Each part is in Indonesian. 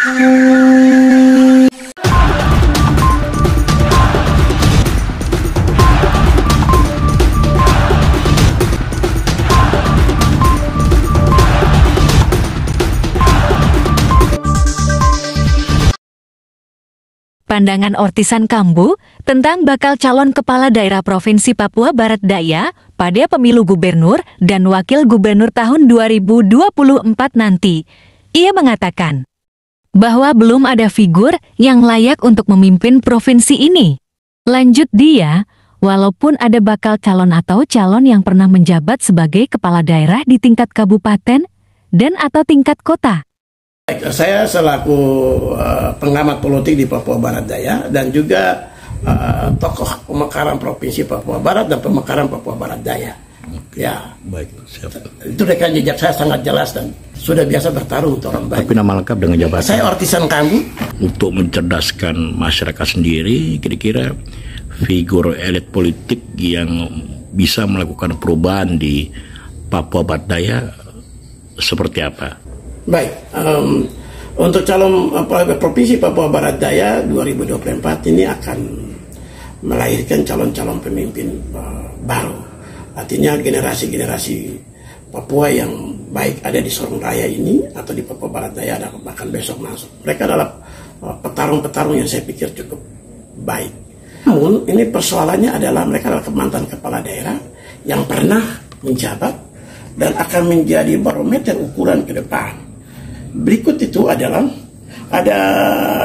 Pandangan Ortisan Kambu tentang bakal calon kepala daerah Provinsi Papua Barat Daya pada pemilu gubernur dan wakil gubernur tahun 2024 nanti. Ia mengatakan bahwa belum ada figur yang layak untuk memimpin provinsi ini. Lanjut dia, walaupun ada bakal calon atau calon yang pernah menjabat sebagai kepala daerah di tingkat kabupaten dan atau tingkat kota. Saya selaku pengamat politik di Papua Barat Daya dan juga tokoh pemekaran Provinsi Papua Barat dan pemekaran Papua Barat Daya. Ya, baik. Siap. Itu rekam jejak saya sangat jelas dan sudah biasa bertarung untuk orang baik. Tapi nama lengkap dengan jabatan? Saya Ortisan Kambu. Untuk mencerdaskan masyarakat sendiri, kira-kira figur elit politik yang bisa melakukan perubahan di Papua Barat Daya seperti apa? Baik, untuk calon Provinsi Papua Barat Daya 2024 ini akan melahirkan calon-calon pemimpin baru. Artinya generasi-generasi Papua yang baik ada di Sorong Raya ini atau di Papua Barat Daya ada bahkan besok masuk. Mereka adalah petarung-petarung yang saya pikir cukup baik. Namun ini persoalannya adalah mereka adalah mantan kepala daerah yang pernah menjabat dan akan menjadi barometer ukuran ke depan. Berikut itu adalah ada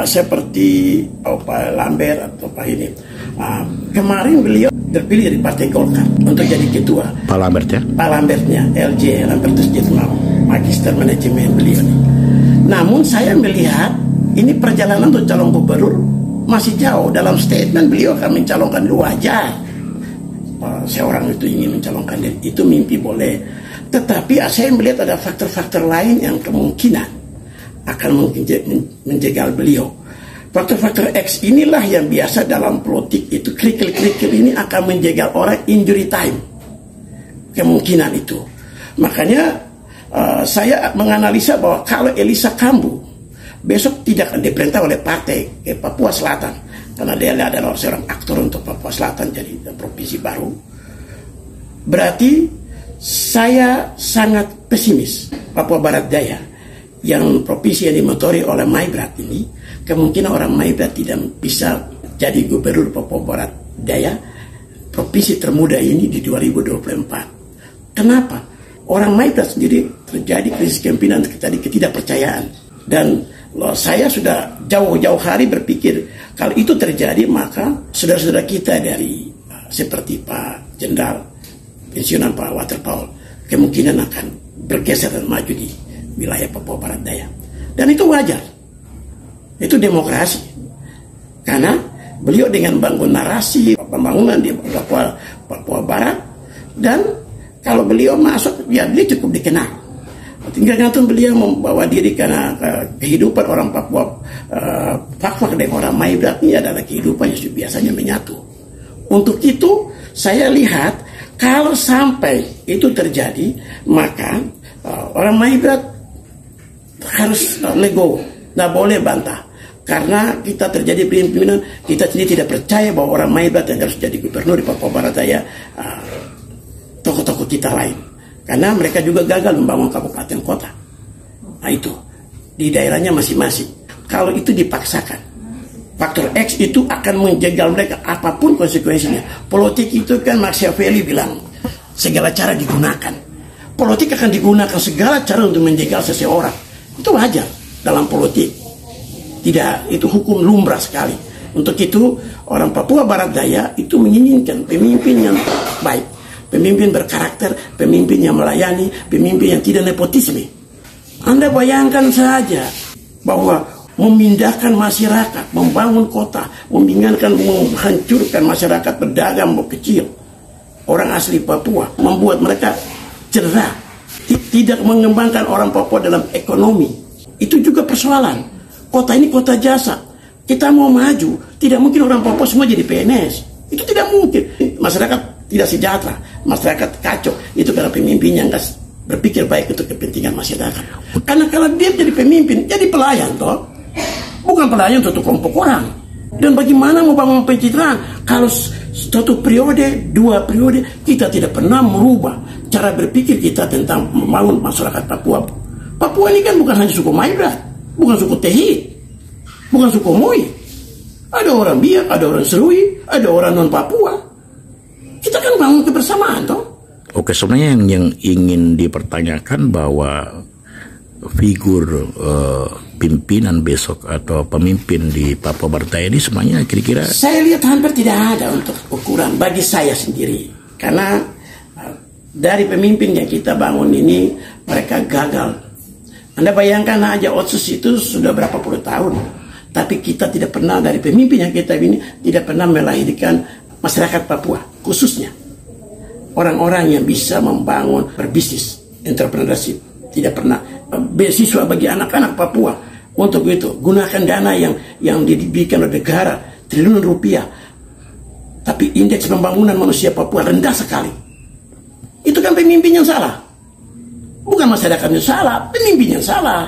seperti Pak Lambert atau Pak ini. Kemarin beliau terpilih dari Partai Golkar untuk jadi ketua. Pak Lambert ya? Pak Lambertnya, LJ, Lambertus Jetmau, Magister Manajemen beliau ini. Namun saya melihat ini perjalanan untuk calon gubernur masih jauh. Dalam statement beliau akan mencalonkan dulu wajar. Seorang itu ingin mencalonkan diri, itu mimpi boleh. Tetapi saya melihat ada faktor-faktor lain yang kemungkinan akan mungkin menjegal beliau. Faktor-faktor X inilah yang biasa dalam politik itu kerikil-kerikil ini akan menjegal orang injury time. Kemungkinan itu. Makanya saya menganalisa bahwa kalau Elisa Kambu besok tidak akan diperintah oleh partai Papua Selatan karena dia adalah seorang aktor untuk Papua Selatan jadi provinsi baru. Berarti saya sangat pesimis Papua Barat Daya yang provinsi yang dimotori oleh Maibrat ini, kemungkinan orang Maibrat tidak bisa jadi gubernur Papua Barat Daya, provinsi termuda ini di 2024. Kenapa? Orang Maibrat sendiri terjadi krisis kepemimpinan, terjadi ketidakpercayaan. Dan saya sudah jauh-jauh hari berpikir, kalau itu terjadi maka saudara-saudara kita dari seperti Pak Jenderal pensiunan Pak Waterpaul kemungkinan akan bergeser dan maju di wilayah Papua Barat Daya. Dan itu wajar. Itu demokrasi. Karena beliau dengan bangun narasi pembangunan di Papua Barat, dan kalau beliau masuk, ya dia cukup dikenal. Tinggal gantung beliau membawa diri karena kehidupan orang Papua, Papua dengan orang Maibrat ini adalah kehidupan yang biasanya menyatu. Untuk itu saya lihat kalau sampai itu terjadi, maka orang Maibrat harus legowo, nggak boleh bantah. Karena kita terjadi pimpinan, kita sendiri tidak percaya bahwa orang Maibrat yang harus jadi gubernur di Papua Barat Daya, tokoh-tokoh kita lain. Karena mereka juga gagal membangun kabupaten kota. Nah itu, di daerahnya masing-masing. Kalau itu dipaksakan, faktor X itu akan menjegal mereka apapun konsekuensinya. Politik itu kan Machiavelli bilang, segala cara digunakan. Politik akan digunakan segala cara untuk menjegal seseorang. Itu wajar dalam politik. Tidak, itu hukum lumrah sekali. Untuk itu, orang Papua Barat Daya itu menginginkan pemimpin yang baik. Pemimpin berkarakter, pemimpin yang melayani, pemimpin yang tidak nepotisme. Anda bayangkan saja bahwa memindahkan masyarakat, membangun kota, menghancurkan masyarakat berdagang kecil. Orang asli Papua, membuat mereka cerah. Tidak mengembangkan orang Papua dalam ekonomi. Itu juga persoalan. Kota ini kota jasa. Kita mau maju, tidak mungkin orang Papua semua jadi PNS. Itu tidak mungkin. Masyarakat tidak sejahtera, masyarakat kacau. Itu karena pemimpinnya nggak berpikir baik untuk kepentingan masyarakat. Karena kalau dia jadi pemimpin, jadi pelayan toh. bukan pelayanan untuk kelompok orang. Dan bagaimana mau bangun pencitraan kalau satu periode, 2 periode kita tidak pernah merubah cara berpikir kita tentang membangun masyarakat Papua. Papua ini kan bukan hanya suku Maibrat, bukan suku Tehit, bukan suku Moi. Ada orang Biak, ada orang Serui, ada orang non Papua. Kita kan bangun kebersamaan, toh. Oke, sebenarnya yang ingin dipertanyakan bahwa figur pimpinan besok atau pemimpin di Papua Barat Daya ini semuanya kira-kira saya lihat hampir tidak ada untuk ukuran bagi saya sendiri, karena dari pemimpin yang kita bangun ini mereka gagal. Anda bayangkan aja Otsus itu sudah berapa puluh tahun, tapi kita tidak pernah dari pemimpin yang kita ini tidak pernah melahirkan masyarakat Papua khususnya orang-orang yang bisa membangun berbisnis entrepreneurship. Tidak pernah beasiswa bagi anak-anak Papua. Untuk itu gunakan dana yang diberikan oleh negara triliunan rupiah, tapi indeks pembangunan manusia Papua rendah sekali. Itu kan pemimpin yang salah, bukan masyarakat yang salah, pemimpin yang salah.